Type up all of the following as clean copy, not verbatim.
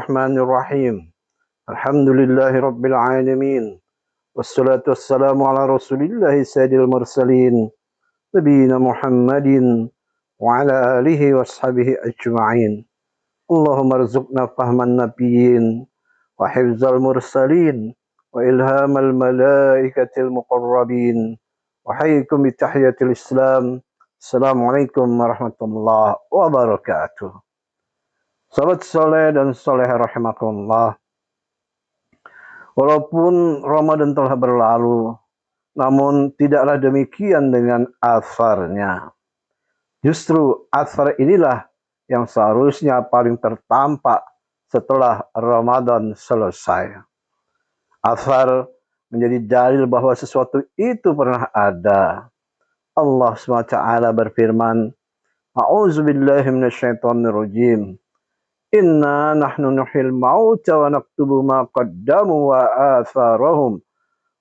Bismillahirrahmanirrahim. Alhamdulillahirabbil alamin. Wassalatu wassalamu ala Rasulillahi sayyidil mursalin nabiyina Muhammadin wa ala alihi washabihi ajma'in. Allahumma rzuqna fahman nabiyyin wa hifzal mursalin wa ilhamal malaikatil muqarrabin. Wa hayyikum bi tahiyatil Islam. Assalamualaikum warahmatullahi wabarakatuh. Sahabat soleh dan solehah rahimakumullah. Walaupun Ramadan telah berlalu, namun tidaklah demikian dengan atharnya. Justru athar inilah yang seharusnya paling tertampak setelah Ramadan selesai. Athar menjadi dalil bahwa sesuatu itu pernah ada. Allah SWT berfirman, A'udzubillahi minasyaitonirrajim. Inna nahnu nuhyil mauta wa naktubu ma qaddamu wa atharahum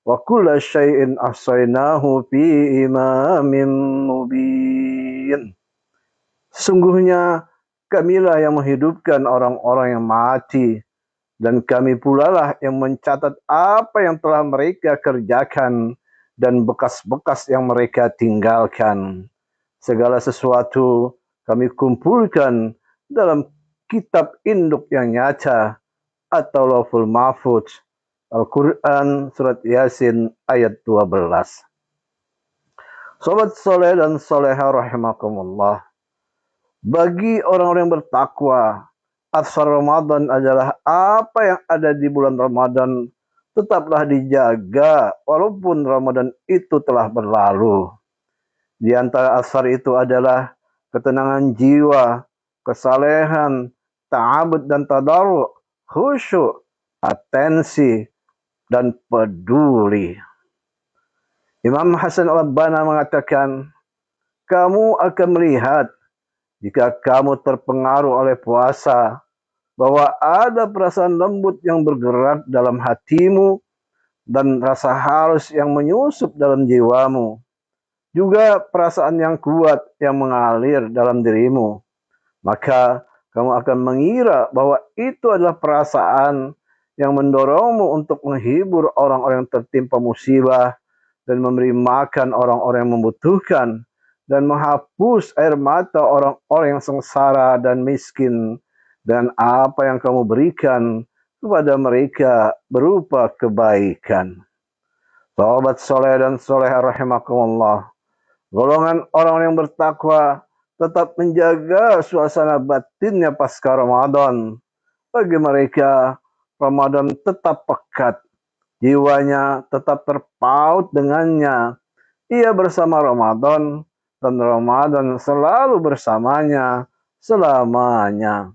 wa kulla syai'in ahsaynahu fi imamin mubin. Sesungguhnya kamilah yang menghidupkan orang-orang yang mati, dan kami pula lah yang mencatat apa yang telah mereka kerjakan dan bekas-bekas yang mereka tinggalkan. Segala sesuatu kami kumpulkan dalam kitab induk yang nyata atau Lauhul Mahfuz. Al-Quran Surat Yasin ayat 12. Sobat soleh dan solehah rahimakumullah. Bagi orang-orang yang bertakwa, athar Ramadan adalah apa yang ada di bulan Ramadan tetaplah dijaga walaupun Ramadan itu telah berlalu. Di antara athar itu adalah ketenangan jiwa, kesalehan, ta'abud dan tadarru', khusyuk, atensi, dan peduli. Imam Hasan al-Banna mengatakan, kamu akan melihat jika kamu terpengaruh oleh puasa, bahwa ada perasaan lembut yang bergerak dalam hatimu dan rasa halus yang menyusup dalam jiwamu. Juga perasaan yang kuat yang mengalir dalam dirimu. Maka kamu akan mengira bahwa itu adalah perasaan yang mendorongmu untuk menghibur orang-orang yang tertimpa musibah dan memberi makan orang-orang yang membutuhkan dan menghapus air mata orang-orang yang sengsara dan miskin dan apa yang kamu berikan kepada mereka berupa kebaikan. Sahabat soleh dan solehah rahimakumullah. Golongan orang yang bertakwa tetap menjaga suasana batinnya pasca Ramadan. Bagi mereka, Ramadan tetap pekat. Jiwanya tetap terpaut dengannya. Ia bersama Ramadan, dan Ramadan selalu bersamanya selamanya.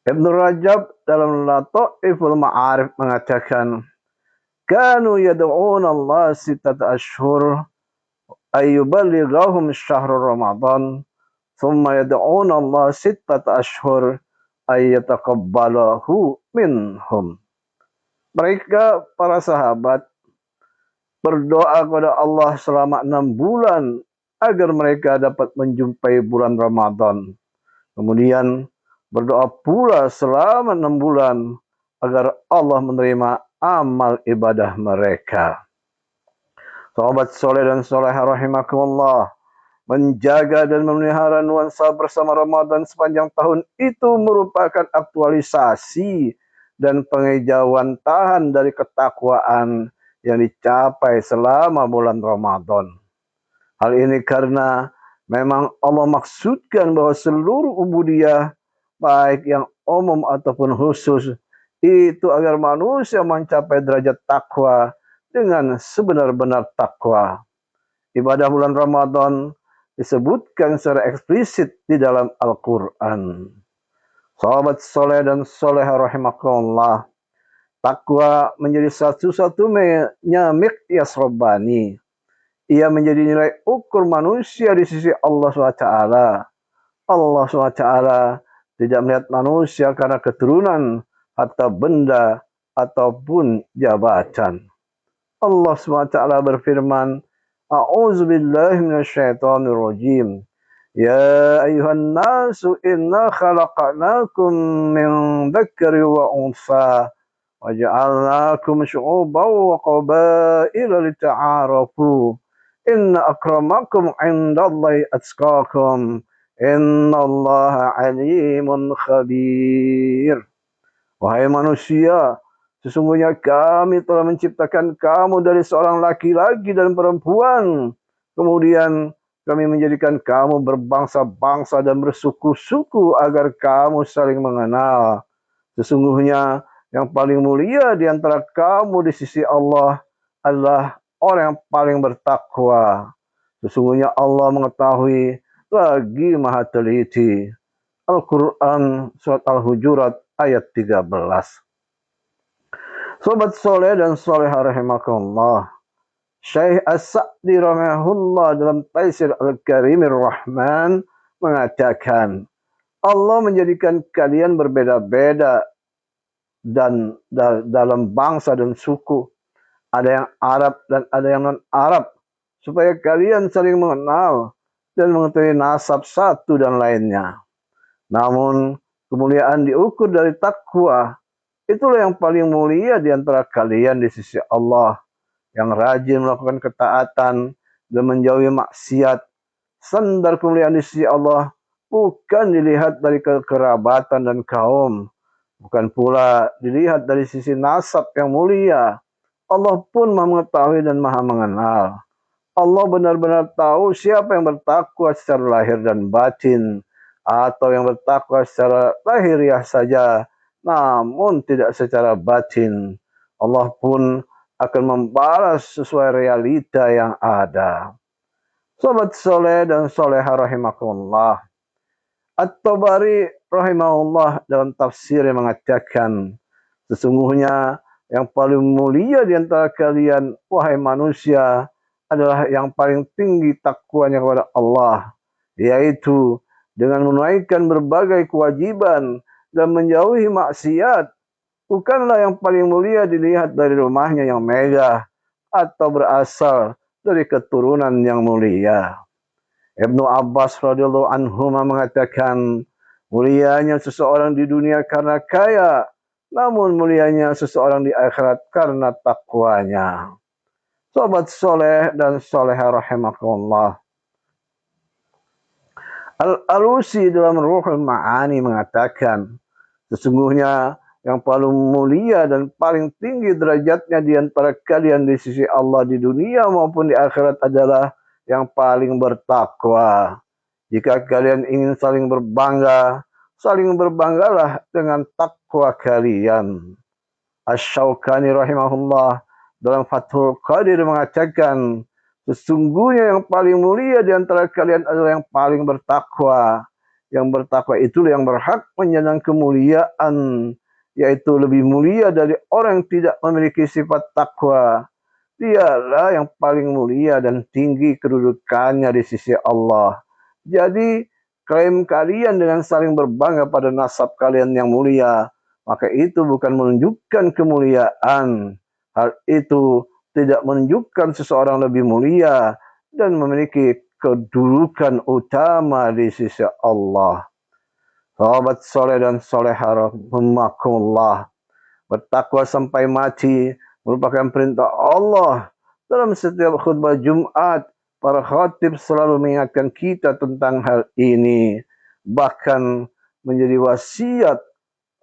Ibnu Rajab dalam Lataiful Ma'arif mengatakan, Kanu yad'una Allah sittata ashhur ayyubalighahum syahrul Ramadan, thumma yad'una Allah sittata ashhur ayyataqabbalahu minhum. Mereka para sahabat berdoa kepada Allah selama 6 bulan agar mereka dapat menjumpai bulan Ramadan. Kemudian berdoa pula selama 6 bulan agar Allah menerima amal ibadah mereka. Sahabat soleh dan solehah rahimakumullah, menjaga dan memelihara nuansa bersama Ramadan sepanjang tahun itu merupakan aktualisasi dan pengejauhan tahan dari ketakwaan yang dicapai selama bulan Ramadan. Hal ini karena memang Allah maksudkan bahwa seluruh ubudiyah, baik yang umum ataupun khusus, itu agar manusia mencapai derajat takwa dengan sebenar-benar takwa. Ibadah bulan Ramadan disebutkan secara eksplisit di dalam Al-Quran. Sahabat soleh dan solehah rahimakumullah, takwa menjadi satu-satunya miqyas Rabbani. Ia menjadi nilai ukur manusia di sisi Allah SWT. Allah SWT tidak melihat manusia karena keturunan, atau benda, ataupun jabatan. Allah SWT berfirman, A'udzubillahi minasyaitonirrajim. يا أيها الناس إنا خلقناكم من ذكر وأنثى وجعلناكم شعوبا وقبائل لتعارفوا إن أكرمكم عند الله أتقاكم إن الله عليم خبير. Wahai manusia, sesungguhnya kami telah menciptakan kamu dari seorang laki-laki dan perempuan. Kemudian kami menjadikan kamu berbangsa-bangsa dan bersuku-suku agar kamu saling mengenal. Sesungguhnya yang paling mulia di antara kamu di sisi Allah adalah orang yang paling bertakwa. Sesungguhnya Allah mengetahui lagi Maha Teliti. Al-Quran Surat Al-Hujurat ayat 13. Sobat soleh dan soleha rahimakumullah, Syekh As-Sa'di rahimahullah dalam Taisir Al-Karimir Rahman mengatakan, Allah menjadikan kalian berbeda-beda dan dalam bangsa dan suku. Ada yang Arab dan ada yang non-Arab, supaya kalian saling mengenal dan mengetahui nasab satu dan lainnya. Namun kemuliaan diukur dari takwa. Itulah yang paling mulia di antara kalian di sisi Allah, yang rajin melakukan ketaatan dan menjauhi maksiat. Standar kemuliaan di sisi Allah bukan dilihat dari kekerabatan dan kaum, bukan pula dilihat dari sisi nasab yang mulia. Allah pun Maha mengetahui dan Maha mengenal. Allah benar-benar tahu siapa yang bertakwa secara lahir dan batin, atau yang bertakwa secara lahiriah saja, namun tidak secara batin. Allah pun akan membalas sesuai realita yang ada. Sobat soleh dan soleha rahimakumullah, At-Tabari rahimahullah dalam tafsirnya mengatakan, sesungguhnya yang paling mulia di antara kalian, wahai manusia, adalah yang paling tinggi takwanya kepada Allah, yaitu dengan menunaikan berbagai kewajiban dan menjauhi maksiat. Bukanlah yang paling mulia dilihat dari rumahnya yang megah atau berasal dari keturunan yang mulia. Ibnu Abbas radhiyallahu anhu mengatakan, mulianya seseorang di dunia karena kaya, namun mulianya seseorang di akhirat karena takwanya. Sobat soleh dan soleha rahimakumullah, Al-Alusi dalam Ruhul Ma'ani mengatakan, sesungguhnya yang paling mulia dan paling tinggi derajatnya di antara kalian di sisi Allah di dunia maupun di akhirat adalah yang paling bertakwa. Jika kalian ingin saling berbanggalah dengan takwa kalian. Asy-Syaukani rahimahullah dalam Fathul Qadir mengatakan, sesungguhnya yang paling mulia di antara kalian adalah yang paling bertakwa. Yang bertakwa itulah yang berhak menyandang kemuliaan, yaitu lebih mulia dari orang yang tidak memiliki sifat takwa. Dialah yang paling mulia dan tinggi kedudukannya di sisi Allah. Jadi, klaim kalian dengan saling berbangga pada nasab kalian yang mulia, maka itu bukan menunjukkan kemuliaan. Hal itu tidak menunjukkan seseorang lebih mulia dan memiliki kedudukan utama di sisi Allah. Sahabat soleh dan solehah rahimakumullah, bertakwa sampai mati merupakan perintah Allah. Dalam setiap khutbah Jumat, para khatib selalu mengingatkan kita tentang hal ini. Bahkan menjadi wasiat,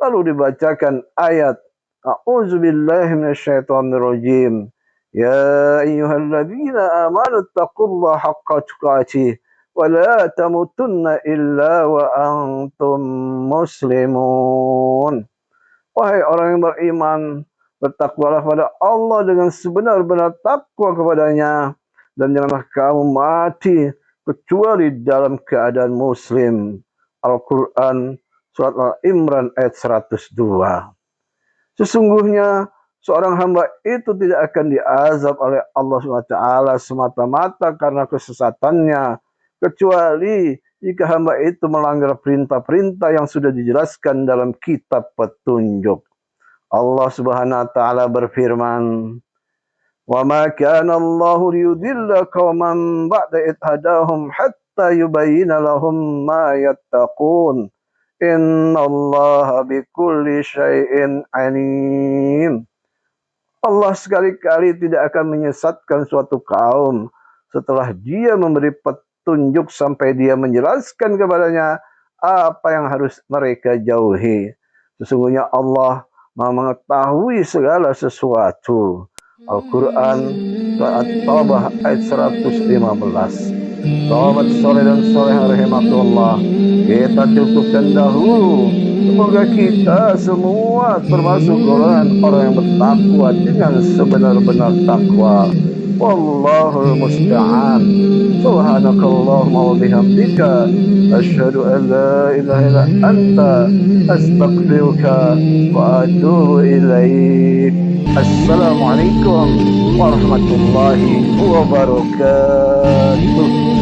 lalu dibacakan ayat A'udzubillahi minasyaitonirrajim. Ya ayyuhalladzina amanu taqullaha haqqa tuqatih wa la tamutunna illa wa antum muslimun. Wahai orang yang beriman, bertakwalah pada Allah dengan sebenar-benar takwa kepadanya, dan janganlah kamu mati kecuali dalam keadaan muslim. Al-Quran Surat Al-Imran ayat 102. Sesungguhnya seorang hamba itu tidak akan diazab oleh Allah SWT semata-mata karena kesesatannya, kecuali jika hamba itu melanggar perintah-perintah yang sudah dijelaskan dalam kitab petunjuk. Allah Subhanahu wa taala berfirman, "Wa ma kana Allahu liyudilla qauman ba'da id hadahum hatta hatta yubayyina lahum ma yattaqun. Innallaha bikulli syai'in alim. Allah sekali-kali tidak akan menyesatkan suatu kaum setelah dia memberi petunjuk sampai dia menjelaskan kepadanya apa yang harus mereka jauhi. Sesungguhnya Allah Maha mengetahui segala sesuatu. Al-Quran Surat At-Taubah ayat 115. Sahabat soleh dan solehah rahimakumullah, kita cukupkan dahulu. Semoga kita semua termasuk golongan orang yang bertakwa dengan sebenar-benar takwa. Wallahul musta'an. Subhanakallahumma wa bihamdika asyhadu an la ilaha illa anta astaghfiruka wa atubu ilaik. Assalamualaikum warahmatullahi wabarakatuh.